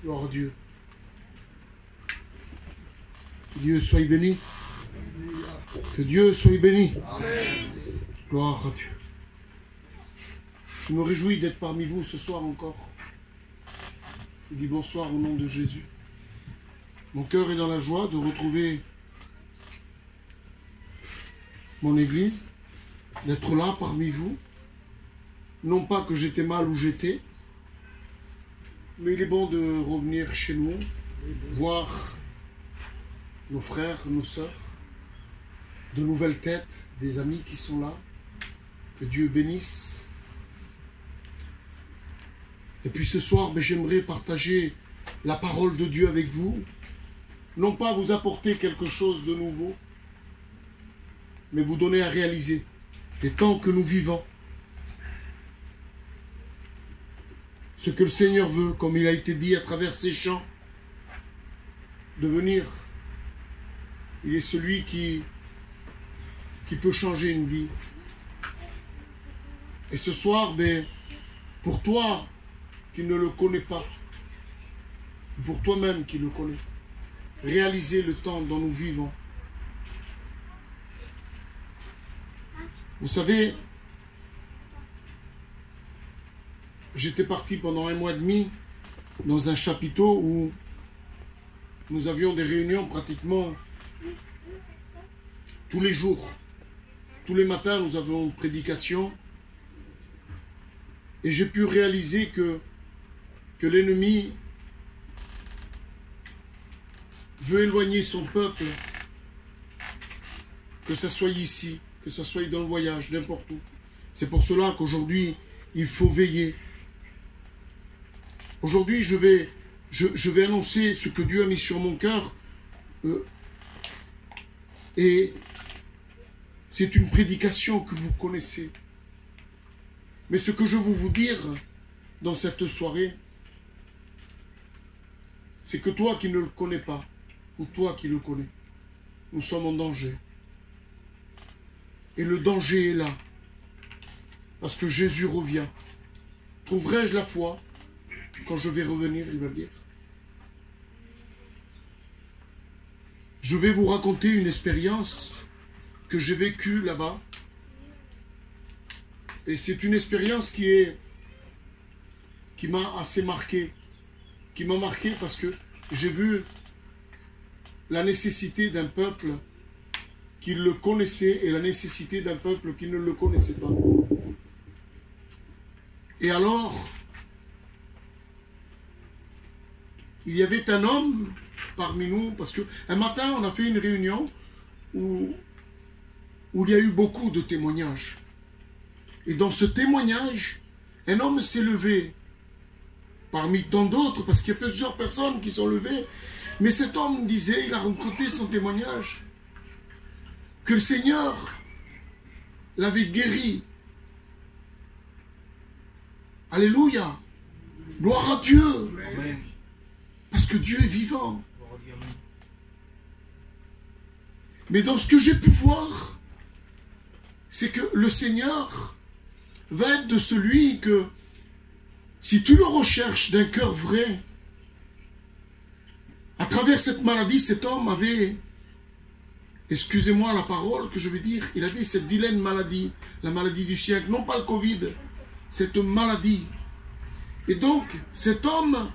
Gloire à Dieu. Que Dieu soit béni. Que Dieu soit béni. Amen. Gloire à Dieu. Je me réjouis d'être parmi vous ce soir encore. Je vous dis bonsoir au nom de Jésus. Mon cœur est dans la joie de retrouver mon église, d'être là parmi vous. Non pas que j'étais mal où j'étais, mais il est bon de revenir chez nous, voir nos frères, nos sœurs, de nouvelles têtes, des amis qui sont là. Que Dieu bénisse. Et puis ce soir, j'aimerais partager la parole de Dieu avec vous. Non pas vous apporter quelque chose de nouveau, mais vous donner à réaliser les temps que nous vivons. Ce que le Seigneur veut, comme il a été dit à travers ces chants, de venir. Il est celui qui peut changer une vie. Et ce soir, pour toi qui ne le connais pas, pour toi-même qui le connais, réaliser le temps dont nous vivons. Vous savez, j'étais parti pendant 1 mois et demi dans un chapiteau où nous avions des réunions pratiquement tous les jours. Tous les matins, nous avions une prédication. Et j'ai pu réaliser que l'ennemi veut éloigner son peuple, que ça soit ici, que ça soit dans le voyage, n'importe où. C'est pour cela qu'aujourd'hui, il faut veiller. Aujourd'hui, je vais annoncer ce que Dieu a mis sur mon cœur. Et c'est une prédication que vous connaissez. Mais ce que je veux vous dire dans cette soirée, c'est que toi qui ne le connais pas, ou toi qui le connais, nous sommes en danger. Et le danger est là. Parce que Jésus revient. Trouverai-je la foi quand je vais revenir, il va dire. Je vais vous raconter une expérience que j'ai vécue là-bas. Et c'est une expérience qui m'a assez marqué. Qui m'a marqué parce que j'ai vu la nécessité d'un peuple qui le connaissait et la nécessité d'un peuple qui ne le connaissait pas. Et alors, il y avait un homme parmi nous, parce qu'un matin, on a fait une réunion où il y a eu beaucoup de témoignages. Et dans ce témoignage, un homme s'est levé, parmi tant d'autres, parce qu'il y a plusieurs personnes qui sont levées, mais cet homme disait, il a raconté son témoignage, que le Seigneur l'avait guéri. Alléluia. Gloire à Dieu. Amen. Parce que Dieu est vivant. Mais dans ce que j'ai pu voir, c'est que le Seigneur va être de celui que, si tu le recherches d'un cœur vrai, à travers cette maladie, cet homme avait, excusez-moi la parole que je vais dire, il avait cette vilaine maladie, la maladie du siècle, non pas le Covid, cette maladie. Et donc, cet homme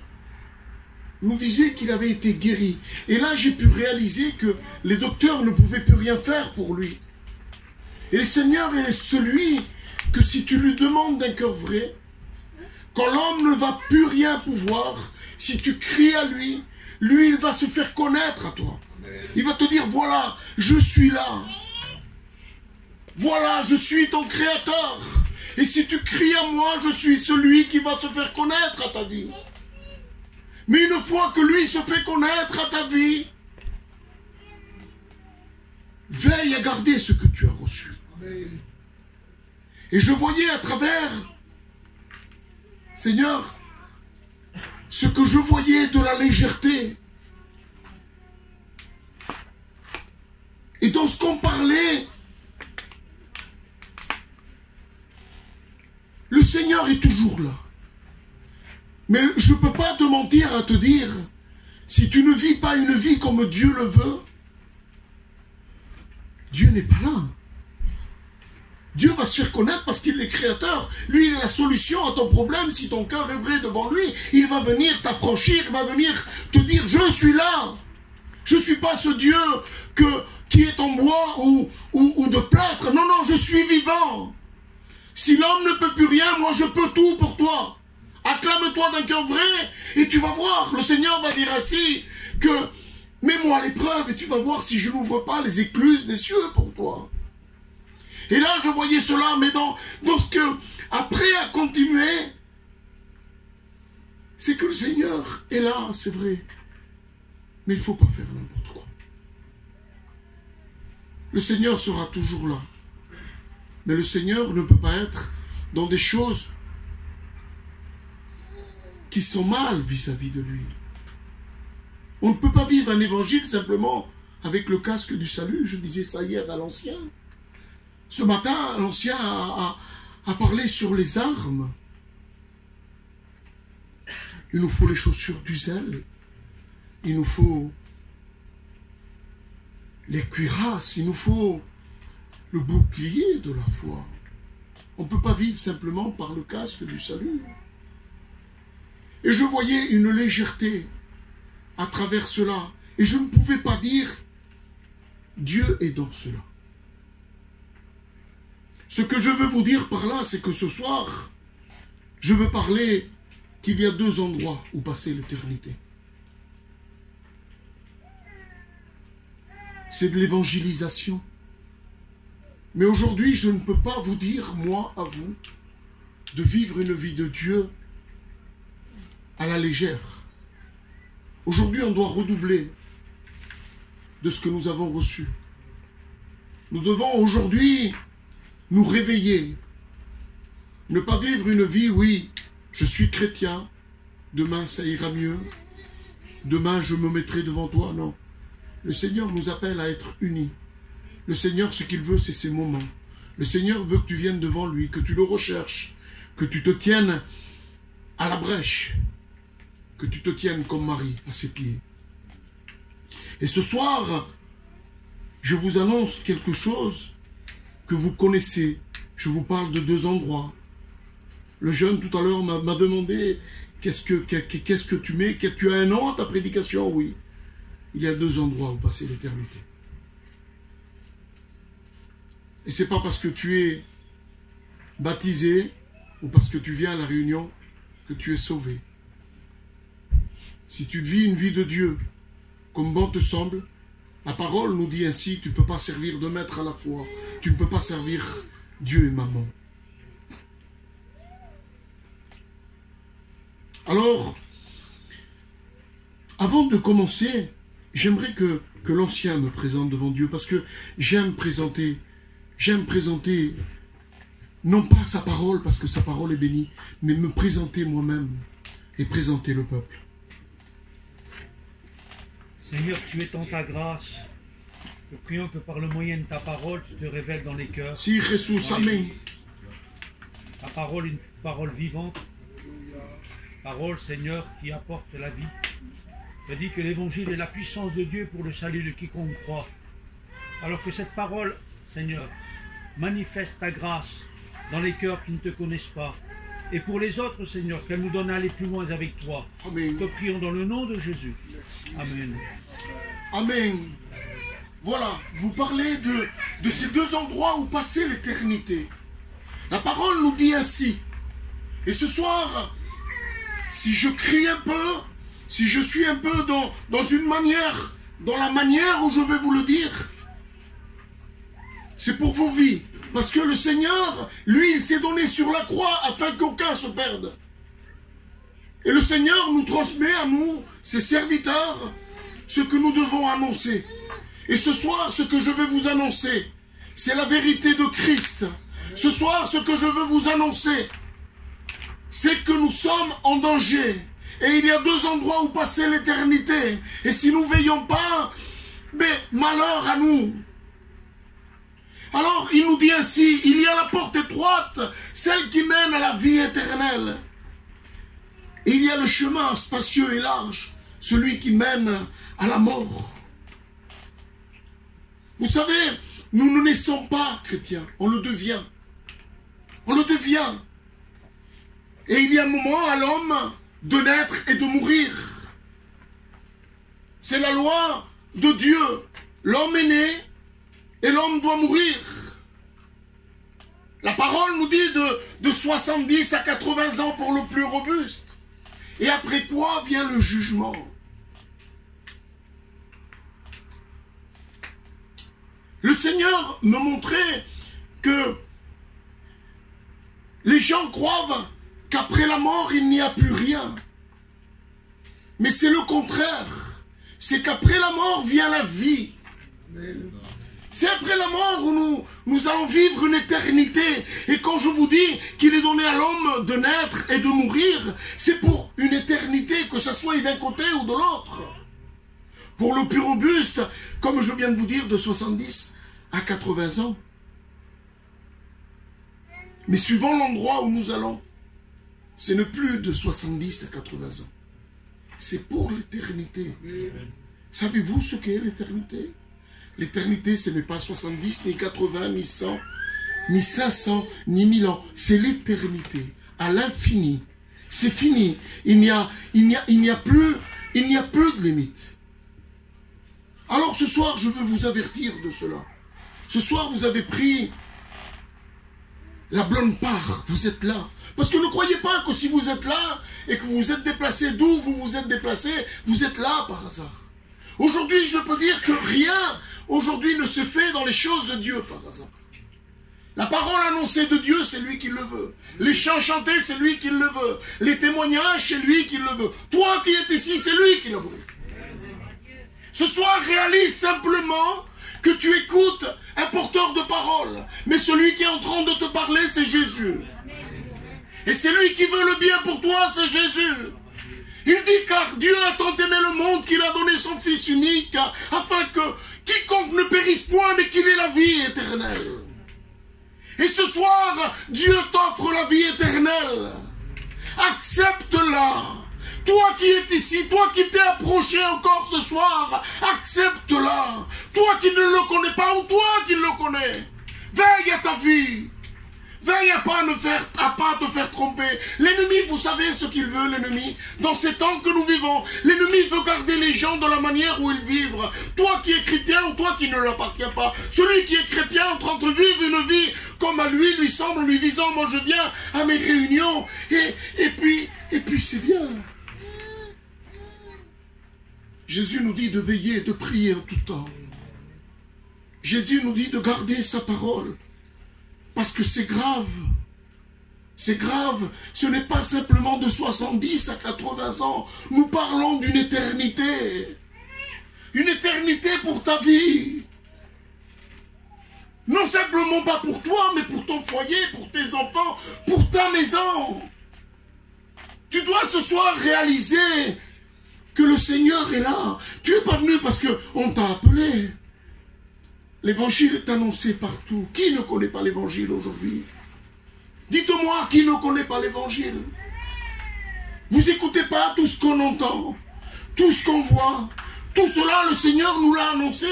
nous disait qu'il avait été guéri. Et là, j'ai pu réaliser que les docteurs ne pouvaient plus rien faire pour lui. Et le Seigneur est celui que si tu lui demandes d'un cœur vrai, quand l'homme ne va plus rien pouvoir, si tu cries à lui, lui, il va se faire connaître à toi. Il va te dire, voilà, je suis là. Voilà, je suis ton créateur. Et si tu cries à moi, je suis celui qui va se faire connaître à ta vie. Mais une fois que lui se fait connaître à ta vie, veille à garder ce que tu as reçu. Et je voyais à travers, Seigneur, ce que je voyais de la légèreté. Et dans ce qu'on parlait, le Seigneur est toujours là. Mais je ne peux pas te mentir à te dire, si tu ne vis pas une vie comme Dieu le veut, Dieu n'est pas là. Dieu va se faire connaître parce qu'il est créateur. Lui, il est la solution à ton problème. Si ton cœur est vrai devant lui, il va venir t'affranchir, il va venir te dire, je suis là. Je ne suis pas ce Dieu qui est en bois ou de plâtre. Non, non, je suis vivant. Si l'homme ne peut plus rien, moi je peux tout pour toi. Acclame-toi d'un cœur vrai et tu vas voir. Le Seigneur va dire ainsi que mets-moi à l'épreuve et tu vas voir si je n'ouvre pas les écluses des cieux pour toi. Et là, je voyais cela, mais dans ce que, après à continuer, c'est que le Seigneur est là, c'est vrai. Mais il ne faut pas faire n'importe quoi. Le Seigneur sera toujours là. Mais le Seigneur ne peut pas être dans des choses qui sont mal vis-à-vis de lui. On ne peut pas vivre un évangile simplement avec le casque du salut. Je disais ça hier à l'ancien. Ce matin, l'ancien a parlé sur les armes. Il nous faut les chaussures du zèle. Il nous faut les cuirasses. Il nous faut le bouclier de la foi. On ne peut pas vivre simplement par le casque du salut. Et je voyais une légèreté à travers cela. Et je ne pouvais pas dire, Dieu est dans cela. Ce que je veux vous dire par là, c'est que ce soir, je veux parler qu'il y a deux endroits où passer l'éternité. C'est de l'évangélisation. Mais aujourd'hui, je ne peux pas vous dire, moi, à vous, de vivre une vie de Dieu à la légère. Aujourd'hui, on doit redoubler de ce que nous avons reçu. Nous devons aujourd'hui nous réveiller. Ne pas vivre une vie, oui, je suis chrétien, demain ça ira mieux, demain je me mettrai devant toi, non. Le Seigneur nous appelle à être unis. Le Seigneur, ce qu'il veut, c'est ces moments. Le Seigneur veut que tu viennes devant lui, que tu le recherches, que tu te tiennes à la brèche, que tu te tiennes comme Marie à ses pieds. Et ce soir, je vous annonce quelque chose que vous connaissez. Je vous parle de deux endroits. Le jeune tout à l'heure m'a demandé qu'est-ce que tu mets, tu as un nom à ta prédication? Oui. Il y a deux endroits où passer l'éternité. Et c'est pas parce que tu es baptisé ou parce que tu viens à la réunion que tu es sauvé. Si tu vis une vie de Dieu comme bon te semble, la parole nous dit ainsi, tu ne peux pas servir deux maîtres à la fois. Tu ne peux pas servir Dieu et maman. Alors, avant de commencer, j'aimerais que l'ancien me présente devant Dieu, parce que j'aime présenter, non pas sa parole, parce que sa parole est bénie, mais me présenter moi-même et présenter le peuple. Seigneur, tu étends ta grâce. Nous prions que par le moyen de ta parole, tu te révèles dans les cœurs. Si Jésus, amen. Ta parole est une parole vivante. Parole, Seigneur, qui apporte la vie. Tu as dit que l'évangile est la puissance de Dieu pour le salut de quiconque croit. Alors que cette parole, Seigneur, manifeste ta grâce dans les cœurs qui ne te connaissent pas. Et pour les autres, Seigneur, qu'elle nous donne à aller plus loin avec toi. Amen. Nous te prions dans le nom de Jésus. Amen. Amen. Voilà, vous parlez de ces deux endroits où passer l'éternité. La parole nous dit ainsi. Et ce soir, si je crie un peu, si je suis un peu dans une manière, dans la manière où je vais vous le dire, c'est pour vos vies. Parce que le Seigneur, lui, il s'est donné sur la croix afin qu'aucun se perde. Et le Seigneur nous transmet à nous, ses serviteurs, ce que nous devons annoncer. Et ce soir, ce que je vais vous annoncer, c'est la vérité de Christ. Ce soir, ce que je veux vous annoncer, c'est que nous sommes en danger. Et il y a deux endroits où passer l'éternité. Et si nous ne veillons pas, malheur à nous. Alors, il nous dit ainsi, il y a la porte étroite, celle qui mène à la vie éternelle. Et il y a le chemin spacieux et large, celui qui mène à la mort. Vous savez, nous ne naissons pas chrétiens, on le devient. On le devient. Et il y a un moment à l'homme de naître et de mourir. C'est la loi de Dieu. L'homme est né et l'homme doit mourir. La parole nous dit de 70 à 80 ans pour le plus robuste. Et après quoi vient le jugement? Le Seigneur me montrait que les gens croient qu'après la mort, il n'y a plus rien. Mais c'est le contraire. C'est qu'après la mort vient la vie. C'est après la mort où nous allons vivre une éternité. Et quand je vous dis qu'il est donné à l'homme de naître et de mourir, c'est pour une éternité, que ce soit d'un côté ou de l'autre. Pour le plus robuste, comme je viens de vous dire, de 70 à 80 ans. Mais suivant l'endroit où nous allons, ce n'est plus de 70 à 80 ans. C'est pour l'éternité. Savez-vous ce qu'est l'éternité? L'éternité, ce n'est pas 70, ni 80, ni 100, ni 500, ni 1000 ans. C'est l'éternité, à l'infini. C'est fini. Il n'y a plus de limite. Alors ce soir, je veux vous avertir de cela. Ce soir, vous avez pris la bonne part. Vous êtes là. Parce que ne croyez pas que si vous êtes là et que vous vous êtes déplacé d'où vous vous êtes déplacé, vous êtes là par hasard. Aujourd'hui, je peux dire que rien aujourd'hui ne se fait dans les choses de Dieu par hasard. La parole annoncée de Dieu, c'est lui qui le veut. Les chants chantés, c'est lui qui le veut. Les témoignages, c'est lui qui le veut. Toi qui es ici, c'est lui qui le veut. Ce soir, réalise simplement que tu écoutes un porteur de parole. Mais celui qui est en train de te parler, c'est Jésus. Et c'est lui qui veut le bien pour toi, c'est Jésus. Il dit, car Dieu a tant aimé le monde qu'il a donné son Fils unique, afin que quiconque ne périsse point, mais qu'il ait la vie éternelle. Et ce soir, Dieu t'offre la vie éternelle. Accepte-la. Toi qui es ici, toi qui t'es approché encore ce soir, accepte-la. Toi qui ne le connais pas ou toi qui le connais, veille à ta vie. Veille à pas te faire tromper. L'ennemi, vous savez ce qu'il veut, l'ennemi. Dans ces temps que nous vivons, l'ennemi veut garder les gens de la manière où ils vivent. Toi qui es chrétien ou toi qui ne l'appartiens pas. Celui qui est chrétien en train de vivre une vie comme à lui semble, lui disant, moi je viens à mes réunions et puis c'est bien. Jésus nous dit de veiller, de prier en tout temps. Jésus nous dit de garder sa parole. Parce que c'est grave. C'est grave. Ce n'est pas simplement de 70 à 80 ans. Nous parlons d'une éternité. Une éternité pour ta vie. Non simplement pas pour toi, mais pour ton foyer, pour tes enfants, pour ta maison. Tu dois ce soir réaliser que le Seigneur est là. Tu n'es pas venu parce qu'on t'a appelé. L'évangile est annoncé partout. Qui ne connaît pas l'évangile aujourd'hui? Dites-moi qui ne connaît pas l'évangile. Vous n'écoutez pas tout ce qu'on entend, tout ce qu'on voit. Tout cela, le Seigneur nous l'a annoncé.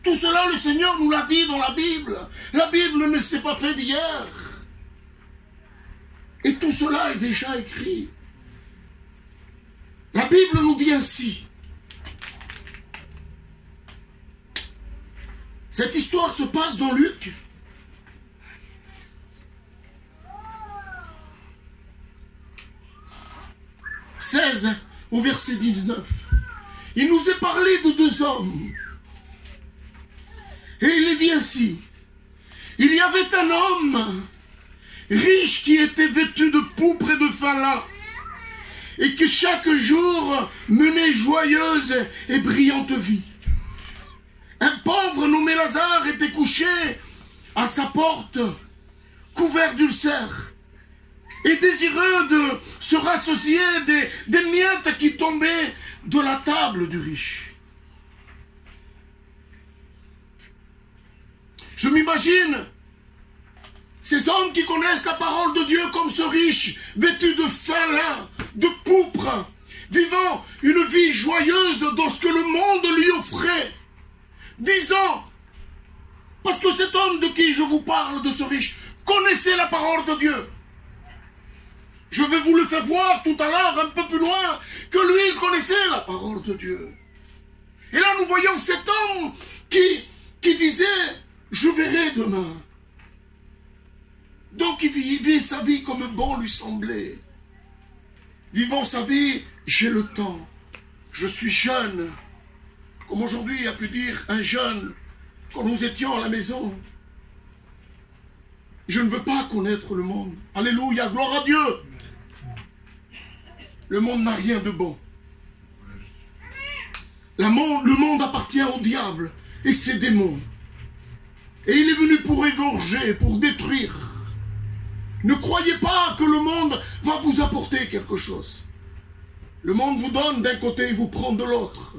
Tout cela, le Seigneur nous l'a dit dans la Bible. La Bible ne s'est pas faite d'hier. Et tout cela est déjà écrit. La Bible nous dit ainsi. Cette histoire se passe dans Luc. « 16 au verset 19. Il nous est parlé de deux hommes. Et il est dit ainsi. Il y avait un homme riche qui était vêtu de pourpre et de fin lin, et qui chaque jour menait joyeuse et brillante vie. Un pauvre nommé Lazare était couché à sa porte, couvert d'ulcères, et désireux de se rassasier des miettes qui tombaient de la table du riche. Je m'imagine ces hommes qui connaissent la parole de Dieu comme ce riche, vêtu de fin lin, de pourpre, vivant une vie joyeuse dans ce que le monde lui offrait, disant, parce que cet homme de qui je vous parle, de ce riche, connaissait la parole de Dieu. Je vais vous le faire voir tout à l'heure, un peu plus loin, que lui, il connaissait la parole de Dieu. Et là, nous voyons cet homme qui disait, je verrai demain. Donc, il vivait sa vie comme bon lui semblait. Vivant sa vie, j'ai le temps. Je suis jeune. Comme aujourd'hui a pu dire un jeune, quand nous étions à la maison. Je ne veux pas connaître le monde. Alléluia, gloire à Dieu. Le monde n'a rien de bon. Le monde appartient au diable et ses démons. Et il est venu pour égorger, pour détruire. Ne croyez pas que le monde va vous apporter quelque chose. Le monde vous donne d'un côté et vous prend de l'autre.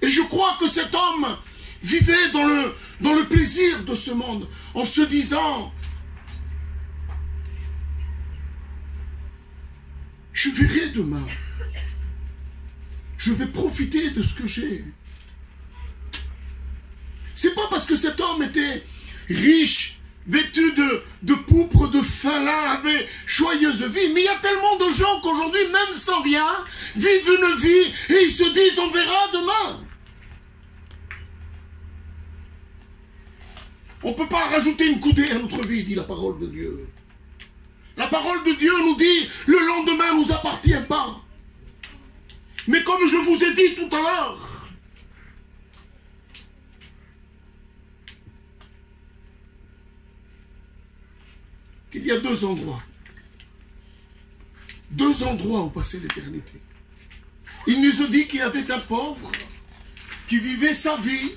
Et je crois que cet homme vivait dans le plaisir de ce monde, en se disant, je verrai demain. Je vais profiter de ce que j'ai. C'est pas parce que cet homme était riche, vêtu de pourpre, de fin lin, avait joyeuse vie. Mais il y a tellement de gens qu'aujourd'hui, même sans rien, vivent une vie et ils se disent, on verra demain. On ne peut pas rajouter une coudée à notre vie, dit la parole de Dieu. La parole de Dieu nous dit, le lendemain ne nous appartient pas. Mais comme je vous ai dit tout à l'heure, qu'il y a deux endroits où passer l'éternité. Il nous a dit qu'il y avait un pauvre qui vivait sa vie,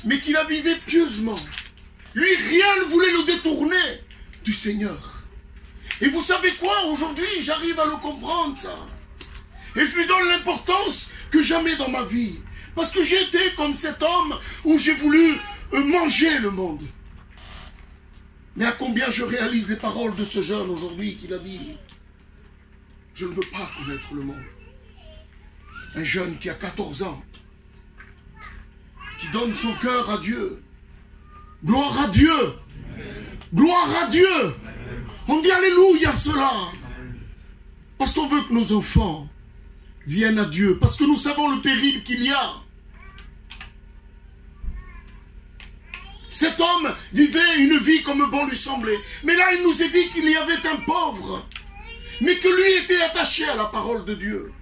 mais qui la vivait pieusement. Lui, rien ne voulait le détourner du Seigneur. Et vous savez quoi, aujourd'hui, j'arrive à le comprendre, ça. Et je lui donne l'importance que jamais dans ma vie. Parce que j'ai été comme cet homme où j'ai voulu manger le monde. Mais à combien je réalise les paroles de ce jeune aujourd'hui qu'il a dit, je ne veux pas connaître le monde. Un jeune qui a 14 ans, qui donne son cœur à Dieu. Gloire à Dieu. Gloire à Dieu. On dit alléluia à cela. Parce qu'on veut que nos enfants viennent à Dieu. Parce que nous savons le péril qu'il y a. Cet homme vivait une vie comme bon lui semblait. Mais là, il nous est dit qu'il y avait un pauvre, mais que lui était attaché à la parole de Dieu.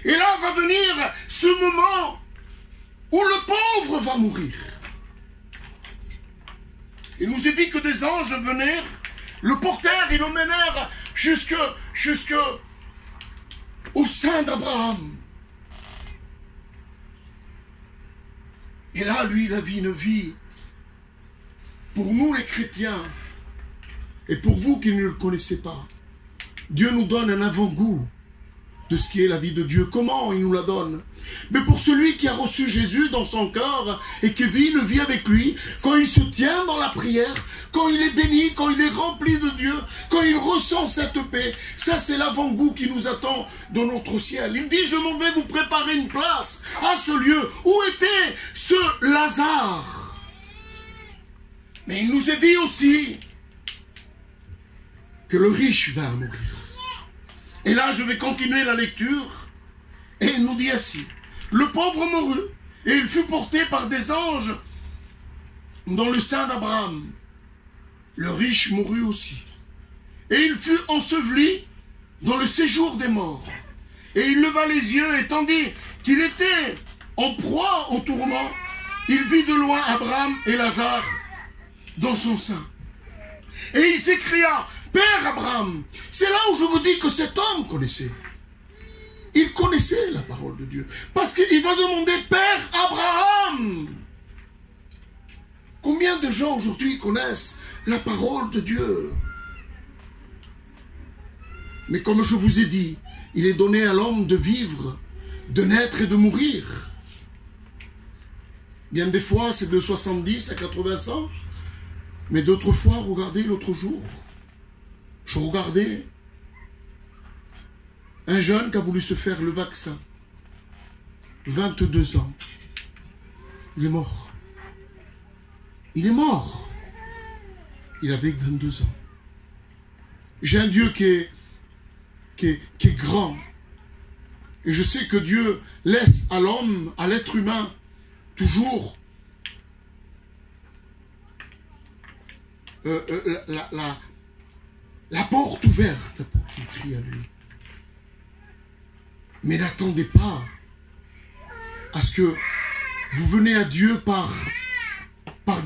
Et là va venir ce moment où le pauvre va mourir. Il nous est dit que des anges venaient, le portèrent et le menèrent jusque au sein d'Abraham. Et là, lui, il a vu une vie. Pour nous les chrétiens, et pour vous qui ne le connaissez pas, Dieu nous donne un avant-goût de ce qui est la vie de Dieu. Comment il nous la donne? Mais pour celui qui a reçu Jésus dans son cœur et qui vit une vie avec lui, quand il se tient dans la prière, quand il est béni, quand il est rempli de Dieu, quand il ressent cette paix, ça c'est l'avant-goût qui nous attend dans notre ciel. Il dit, je m'en vais vous préparer une place à ce lieu. Où était ce Lazare? Mais il nous est dit aussi que le riche va mourir. Et là, je vais continuer la lecture. Et il nous dit ainsi. Le pauvre mourut, et il fut porté par des anges dans le sein d'Abraham. Le riche mourut aussi. Et il fut enseveli dans le séjour des morts. Et il leva les yeux, et tandis qu'il était en proie au tourment, il vit de loin Abraham et Lazare dans son sein. Et il s'écria, Père Abraham. C'est là où je vous dis que cet homme connaissait. Il connaissait la parole de Dieu. Parce qu'il va demander, Père Abraham. Combien de gens aujourd'hui connaissent la parole de Dieu? Mais comme je vous ai dit, il est donné à l'homme de vivre, de naître et de mourir. Bien des fois, c'est de 70 à 80 ans. Mais d'autres fois, regardez l'autre jour, Je regardais un jeune qui a voulu se faire le vaccin. 22 ans. Il est mort. Il est mort. Il avait 22 ans. J'ai un Dieu qui est grand. Et je sais que Dieu laisse à l'homme, à l'être humain, toujours la porte ouverte pour qu'il crie à lui. Mais n'attendez pas à ce que vous venez à Dieu par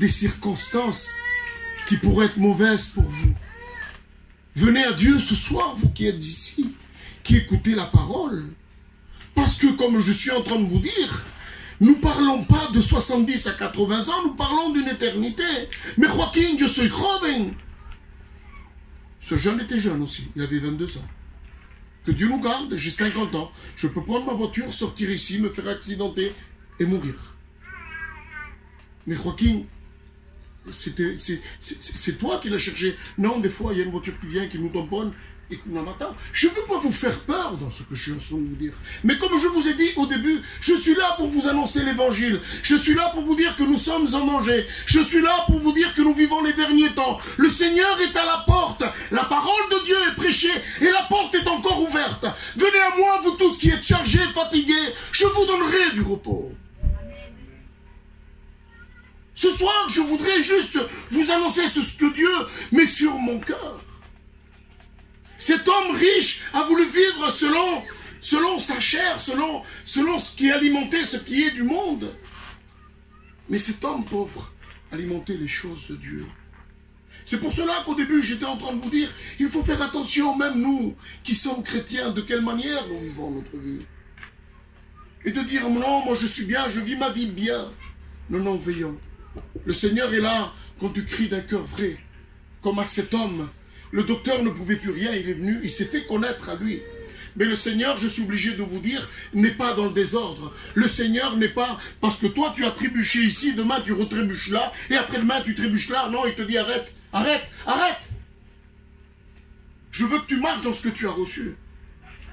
des circonstances qui pourraient être mauvaises pour vous. Venez à Dieu ce soir, vous qui êtes ici, qui écoutez la parole. Parce que, comme je suis en train de vous dire, nous ne parlons pas de 70 à 80 ans, nous parlons d'une éternité. Mais Joaquin, je suis joven. Ce jeune était jeune aussi, il avait 22 ans. Que Dieu nous garde, j'ai 50 ans. Je peux prendre ma voiture, sortir ici, me faire accidenter et mourir. Mais Joaquin, c'est toi qui l'as cherché. Non, des fois, il y a une voiture qui vient, qui nous tamponne et qui nous en attend. Je ne veux pas vous faire peur dans ce que je suis en train de vous dire. Mais comme je vous ai dit au début, je suis là pour vous annoncer l'évangile. Je suis là pour vous dire que nous sommes en danger. Je suis là pour vous dire que nous vivons les derniers temps. Le Seigneur est à la porte. La parole de Dieu est prêchée et la porte est encore ouverte. Venez à moi, vous tous qui êtes chargés, fatigués. Je vous donnerai du repos. Ce soir, je voudrais juste vous annoncer ce que Dieu met sur mon cœur. Cet homme riche a voulu vivre selon sa chair, selon ce qui alimentait ce qui est du monde. Mais cet homme pauvre alimentait les choses de Dieu. C'est pour cela qu'au début, j'étais en train de vous dire, il faut faire attention, même nous, qui sommes chrétiens, de quelle manière nous vivons notre vie. Et de dire, non, moi je suis bien, je vis ma vie bien. Non, veillons. Le Seigneur est là quand tu cries d'un cœur vrai. Comme à cet homme, le docteur ne pouvait plus rien, il est venu, il s'est fait connaître à lui. Mais le Seigneur, je suis obligé de vous dire, n'est pas dans le désordre. Le Seigneur n'est pas, parce que toi tu as trébuché ici, demain tu retrébuches là, et après-demain tu trébuches là. Non, il te dit arrête, arrête, arrête. Je veux que tu marches dans ce que tu as reçu.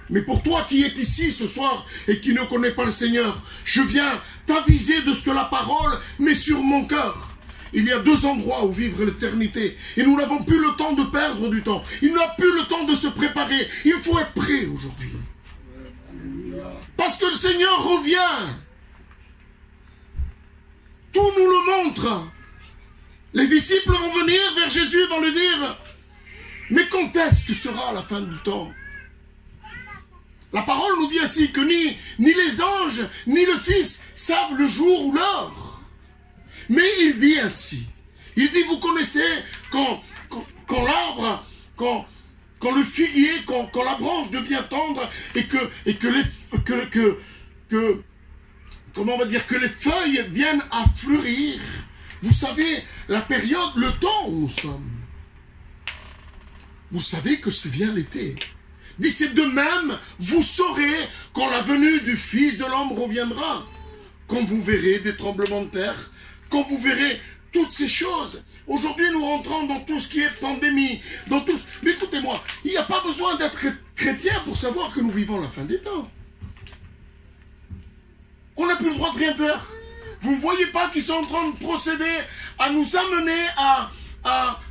Mais pour toi qui es ici ce soir et qui ne connais pas le Seigneur, je viens t'aviser de ce que la parole met sur mon cœur. Il y a 2 endroits où vivre l'éternité. Et nous n'avons plus le temps de perdre du temps. Il n'a plus le temps de se préparer. Il faut être prêt aujourd'hui. Parce que le Seigneur revient. Tout nous le montre. Les disciples vont venir vers Jésus, vont lui dire, mais quand est-ce que sera la fin du temps? La parole nous dit ainsi que ni les anges, ni le Fils savent le jour ou l'heure. Mais il dit ainsi. Il dit, vous connaissez quand l'arbre, quand le figuier, quand la branche devient tendre et comment on va dire, que les feuilles viennent à fleurir. Vous savez, la période, le temps où nous sommes. Vous savez que c'est bien l'été. Dit, c'est de même, vous saurez quand la venue du Fils de l'homme reviendra. Quand vous verrez des tremblements de terre, quand vous verrez toutes ces choses. Aujourd'hui, nous rentrons dans tout ce qui est pandémie, dans tout. Mais écoutez-moi, il n'y a pas besoin d'être chrétien pour savoir que nous vivons la fin des temps. On n'a plus le droit de rien faire. Vous ne voyez pas qu'ils sont en train de procéder à nous amener à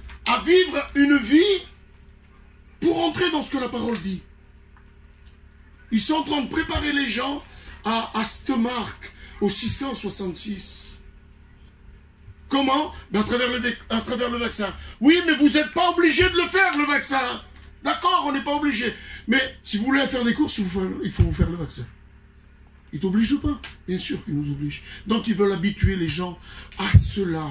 vivre une vie pour entrer dans ce que la parole dit. Ils sont en train de préparer les gens à cette marque, au 666. Comment? À travers le vaccin. Oui, mais vous n'êtes pas obligé de le faire, le vaccin. D'accord, on n'est pas obligé. Mais si vous voulez faire des courses, il faut vous faire le vaccin. Ils ne t'obligent pas? Bien sûr qu'ils nous obligent. Donc ils veulent habituer les gens à cela.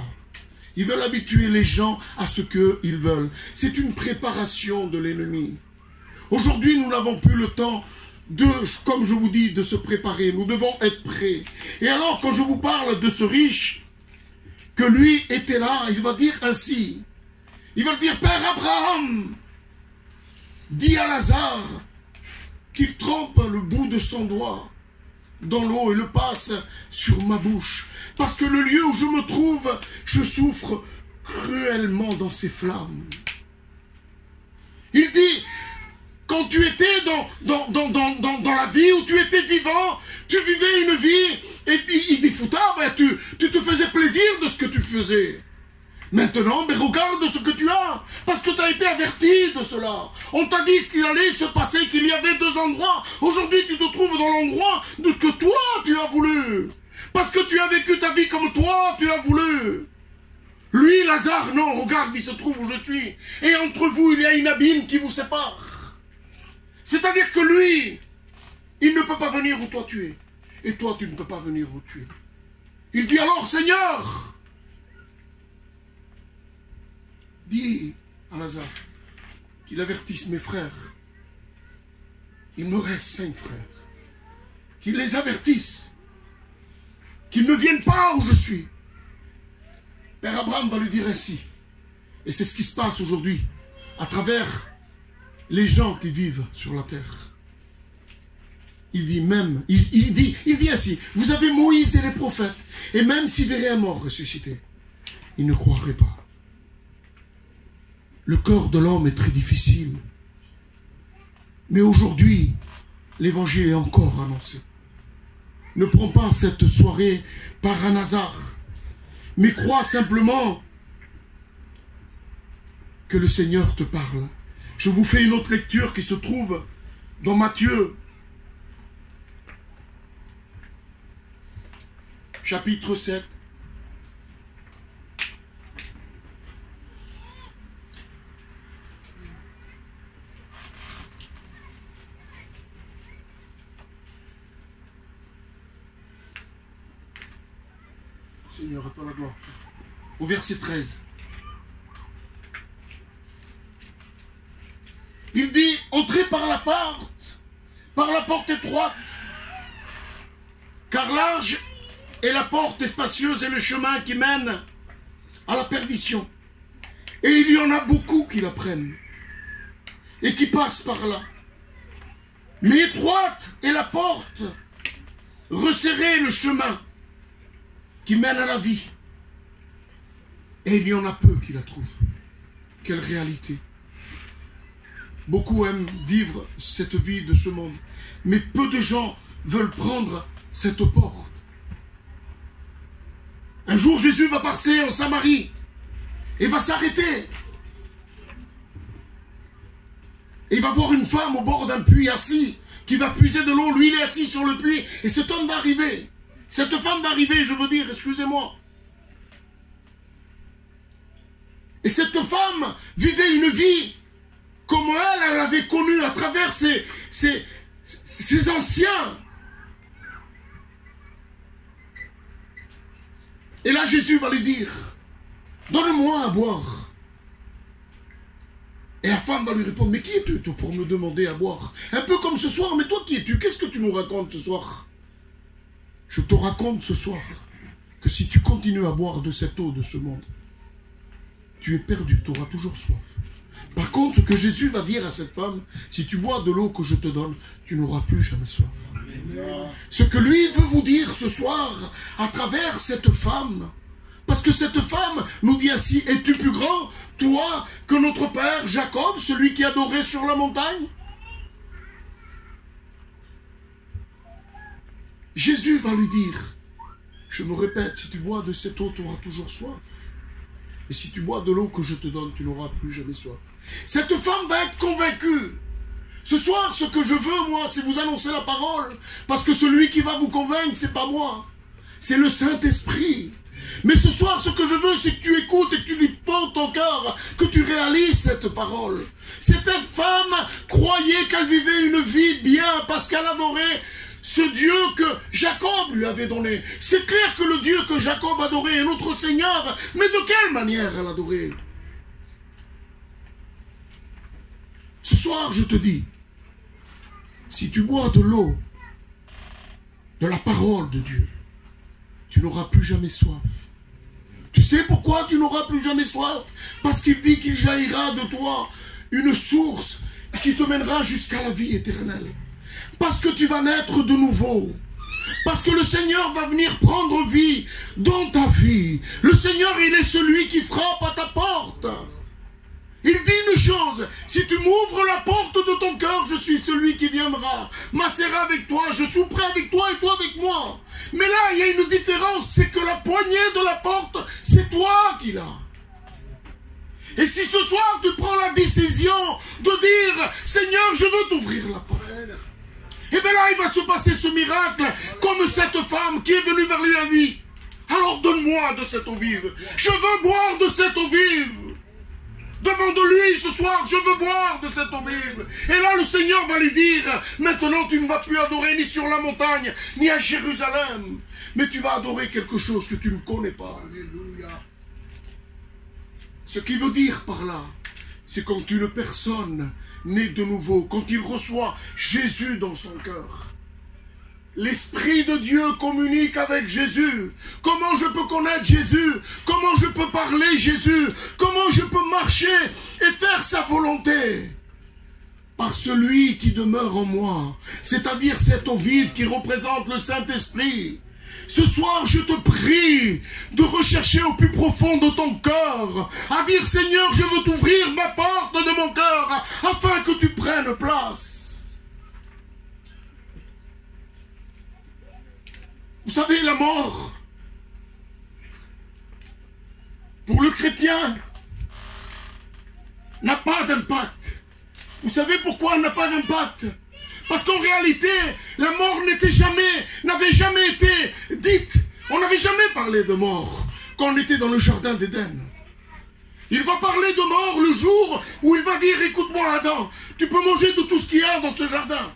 Ils veulent habituer les gens à ce qu'ils veulent. C'est une préparation de l'ennemi. Aujourd'hui, nous n'avons plus le temps comme je vous dis, de se préparer. Nous devons être prêts. Et alors, quand je vous parle de ce riche, que lui était là, il va dire ainsi. Il va dire, Père Abraham, dis à Lazare qu'il trempe le bout de son doigt dans l'eau et le passe sur ma bouche. Parce que le lieu où je me trouve, je souffre cruellement dans ces flammes. Il dit, quand tu étais dans la vie où tu étais vivant, tu vivais une vie, et il dit, Fouta, ben, tu te faisais plaisir de ce que tu faisais. Maintenant, ben, regarde ce que tu as, parce que tu as été averti de cela. On t'a dit ce qu'il allait se passer, qu'il y avait 2 endroits. Aujourd'hui, tu te trouves dans l'endroit que toi, tu as voulu. Parce que tu as vécu ta vie comme toi, tu as voulu. Lui, Lazare, non, regarde, il se trouve où je suis. Et entre vous, il y a une abîme qui vous sépare. C'est-à-dire que lui, il ne peut pas venir où toi tu es. Et toi, tu ne peux pas venir où tu es. Il dit alors, Seigneur, dis à Lazare qu'il avertisse mes frères. Il me reste 5 frères. Qu'il les avertisse. Qu'ils ne viennent pas où je suis. Père Abraham va lui dire ainsi. Et c'est ce qui se passe aujourd'hui à travers les gens qui vivent sur la terre. Il dit même, il dit ainsi, vous avez Moïse et les prophètes, et même s'ils verraient un mort ressuscité, ils ne croiraient pas. Le corps de l'homme est très difficile. Mais aujourd'hui, l'évangile est encore annoncé. Ne prends pas cette soirée par un hasard, mais crois simplement que le Seigneur te parle. Je vous fais une autre lecture qui se trouve dans Matthieu, chapitre 7. Seigneur, à toi la gloire. Au verset 13. Il dit, entrez par la porte étroite, car large est la porte spacieuse et le chemin qui mène à la perdition. Et il y en a beaucoup qui la prennent et qui passent par là. Mais étroite est la porte, resserré le chemin qui mène à la vie. Et il y en a peu qui la trouvent. Quelle réalité! Beaucoup aiment vivre cette vie de ce monde, mais peu de gens veulent prendre cette porte. Un jour, Jésus va passer en Samarie et va s'arrêter. Et il va voir une femme au bord d'un puits assis, qui va puiser de l'eau. Lui, il est assis sur le puits, et cet homme va arriver. Cette femme va arriver, je veux dire, excusez-moi. Et cette femme vivait une vie comme elle avait connu à travers ses anciens. Et là, Jésus va lui dire, donne-moi à boire. Et la femme va lui répondre, mais qui es-tu pour me demander à boire? Un peu comme ce soir, mais toi qui es-tu? Qu'est-ce que tu nous racontes ce soir? Je te raconte ce soir que si tu continues à boire de cette eau de ce monde, tu es perdu, tu auras toujours soif. Par contre, ce que Jésus va dire à cette femme, si tu bois de l'eau que je te donne, tu n'auras plus jamais soif. Ce que lui veut vous dire ce soir, à travers cette femme, parce que cette femme nous dit ainsi, es-tu plus grand, toi, que notre père Jacob, celui qui adorait sur la montagne? Jésus va lui dire, je me répète, si tu bois de cette eau, tu auras toujours soif. Et si tu bois de l'eau que je te donne, tu n'auras plus jamais soif. Cette femme va être convaincue. Ce soir, ce que je veux, moi, c'est vous annoncer la parole. Parce que celui qui va vous convaincre, c'est pas moi. C'est le Saint-Esprit. Mais ce soir, ce que je veux, c'est que tu écoutes et que tu disposes ton cœur, que tu réalises cette parole. Cette femme croyait qu'elle vivait une vie bien parce qu'elle adorait ce Dieu que Jacob lui avait donné. C'est clair que le Dieu que Jacob adorait est notre Seigneur, mais de quelle manière elle adorait? Ce soir, je te dis, si tu bois de l'eau, de la parole de Dieu, tu n'auras plus jamais soif. Tu sais pourquoi tu n'auras plus jamais soif? Parce qu'il dit qu'il jaillira de toi une source qui te mènera jusqu'à la vie éternelle. Parce que tu vas naître de nouveau. Parce que le Seigneur va venir prendre vie dans ta vie. Le Seigneur, il est celui qui frappe à ta porte. Il dit une chose, Si tu m'ouvres la porte de ton cœur, je suis celui qui viendra m'asseoir avec toi, je souperai avec toi et toi avec moi. Mais là, il y a une différence, c'est que la poignée de la porte, c'est toi qui l'as. Et si ce soir tu prends la décision de dire « Seigneur, je veux t'ouvrir la porte », et bien là, il va se passer ce miracle, comme cette femme qui est venue vers lui et a dit « Alors donne-moi de cette eau vive, je veux boire de cette eau vive ». Devant de lui ce soir, je veux boire de cette eau vive. Et là, le Seigneur va lui dire, maintenant tu ne vas plus adorer ni sur la montagne, ni à Jérusalem, mais tu vas adorer quelque chose que tu ne connais pas. Alléluia. Ce qui veut dire par là, c'est quand une personne naît de nouveau, quand il reçoit Jésus dans son cœur. L'Esprit de Dieu communique avec Jésus. Comment je peux connaître Jésus? Comment je peux parler Jésus? Comment je peux marcher et faire sa volonté? Par celui qui demeure en moi, c'est-à-dire cette eau vive qui représente le Saint-Esprit. Ce soir, je te prie de rechercher au plus profond de ton cœur, à dire, Seigneur, je veux t'ouvrir ma porte de mon cœur, afin que tu prennes place. Vous savez, la mort, pour le chrétien, n'a pas d'impact. Vous savez pourquoi elle n'a pas d'impact? Parce qu'en réalité, la mort n'avait jamais été dite. On n'avait jamais parlé de mort quand on était dans le jardin d'Éden. Il va parler de mort le jour où il va dire, écoute-moi Adam, tu peux manger de tout ce qu'il y a dans ce jardin.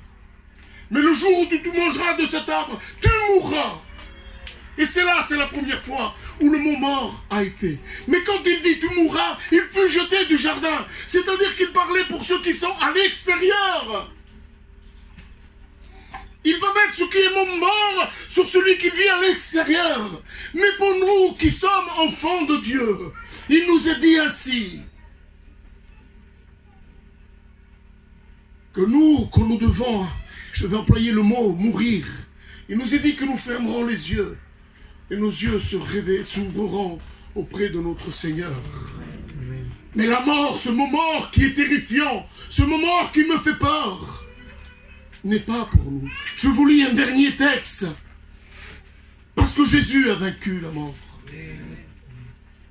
Mais le jour où tu mangeras de cet arbre, tu mourras. Et c'est là, c'est la première fois où le mot mort a été. Mais quand il dit tu mourras, il fut jeté du jardin. C'est-à-dire qu'il parlait pour ceux qui sont à l'extérieur. Il va mettre ce qui est mort sur celui qui vit à l'extérieur. Mais pour nous qui sommes enfants de Dieu, il nous est dit ainsi que nous devons, je vais employer le mot mourir. Il nous est dit que nous fermerons les yeux et nos yeux s'ouvriront auprès de notre Seigneur. Mais la mort, ce mot mort qui est terrifiant, ce mot mort qui me fait peur, n'est pas pour nous. Je vous lis un dernier texte. Parce que Jésus a vaincu la mort.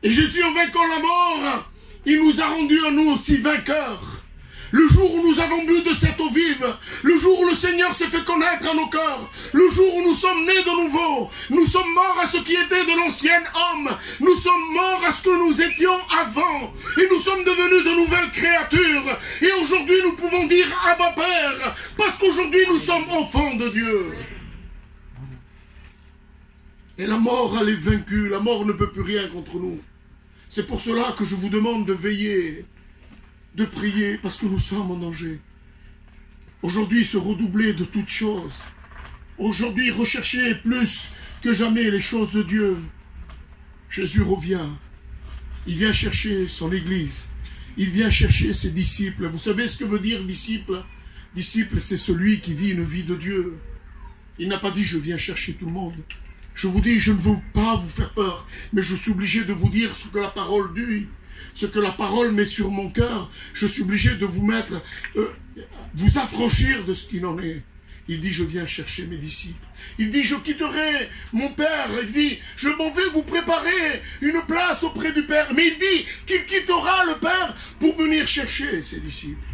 Et Jésus, en vainquant la mort, il nous a rendus à nous aussi vainqueurs. Le jour où nous avons bu de cette eau vive, le jour où le Seigneur s'est fait connaître à nos cœurs, le jour où nous sommes nés de nouveau, nous sommes morts à ce qui était de l'ancien homme, nous sommes morts à ce que nous étions avant, et nous sommes devenus de nouvelles créatures, et aujourd'hui nous pouvons dire Abba Père, parce qu'aujourd'hui nous sommes enfants de Dieu. Et la mort, elle est vaincue, la mort ne peut plus rien contre nous. C'est pour cela que je vous demande de veiller, de prier, parce que nous sommes en danger. Aujourd'hui, se redoubler de toutes choses. Aujourd'hui, rechercher plus que jamais les choses de Dieu. Jésus revient. Il vient chercher son Église. Il vient chercher ses disciples. Vous savez ce que veut dire disciple? Disciple, c'est celui qui vit une vie de Dieu. Il n'a pas dit « je viens chercher tout le monde ». Je vous dis, je ne veux pas vous faire peur, mais je suis obligé de vous dire ce que la parole dit. Ce que la parole met sur mon cœur, je suis obligé de vous mettre, vous affranchir de ce qu'il en est. Il dit, je viens chercher mes disciples. Il dit, je quitterai mon Père. Il dit, je m'en vais vous préparer une place auprès du Père. Mais il dit qu'il quittera le Père pour venir chercher ses disciples.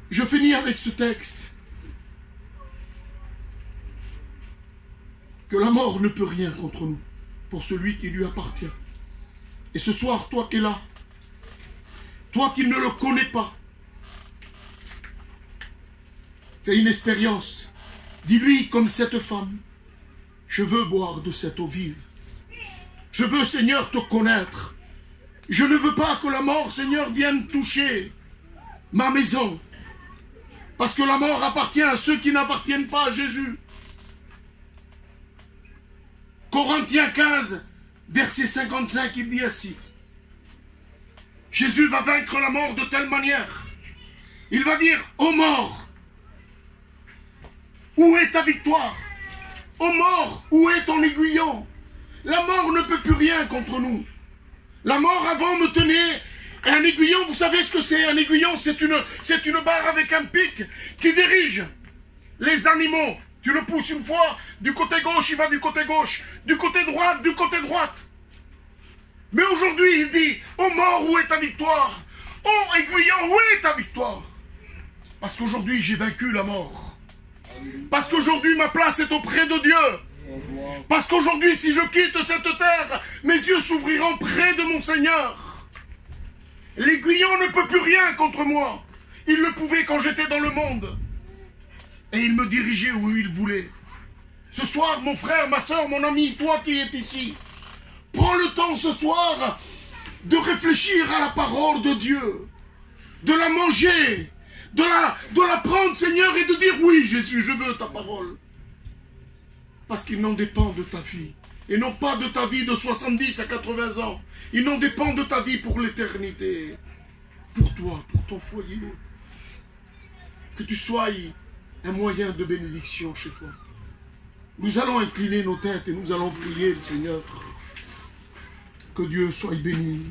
Je finis avec ce texte. Que la mort ne peut rien contre nous, pour celui qui lui appartient. Et ce soir, toi qui es là, toi qui ne le connais pas, fais une expérience. Dis-lui comme cette femme, je veux boire de cette eau vive. Je veux, Seigneur, te connaître. Je ne veux pas que la mort, Seigneur, vienne toucher ma maison. Parce que la mort appartient à ceux qui n'appartiennent pas à Jésus. Corinthiens 15, verset 55, il dit ainsi. Jésus va vaincre la mort de telle manière. Il va dire, ô mort, où est ta victoire? Ô mort, où est ton aiguillon? La mort ne peut plus rien contre nous. La mort avant me tenait Un aiguillon, vous savez ce que c'est? Un aiguillon, c'est une barre avec un pic qui dirige les animaux. Tu le pousses une fois, du côté gauche, il va du côté gauche, du côté droite, du côté droite. Mais aujourd'hui, il dit, ô mort, où est ta victoire? Ô aiguillon, où est ta victoire? Parce qu'aujourd'hui, j'ai vaincu la mort. Parce qu'aujourd'hui, ma place est auprès de Dieu. Parce qu'aujourd'hui, si je quitte cette terre, mes yeux s'ouvriront près de mon Seigneur. L'aiguillon ne peut plus rien contre moi. Il le pouvait quand j'étais dans le monde. Et il me dirigeait où il voulait. Ce soir, mon frère, ma soeur, mon ami, toi qui es ici, prends le temps ce soir de réfléchir à la parole de Dieu, de la manger, de la prendre, Seigneur, et de dire, oui, Jésus, je veux ta parole. Parce qu'il n'en dépend de ta vie. Et non pas de ta vie de 70 à 80 ans. Il n'en dépend de ta vie pour l'éternité. Pour toi, pour ton foyer. Que tu sois un moyen de bénédiction chez toi. Nous allons incliner nos têtes et nous allons prier le Seigneur. Que Dieu soit béni.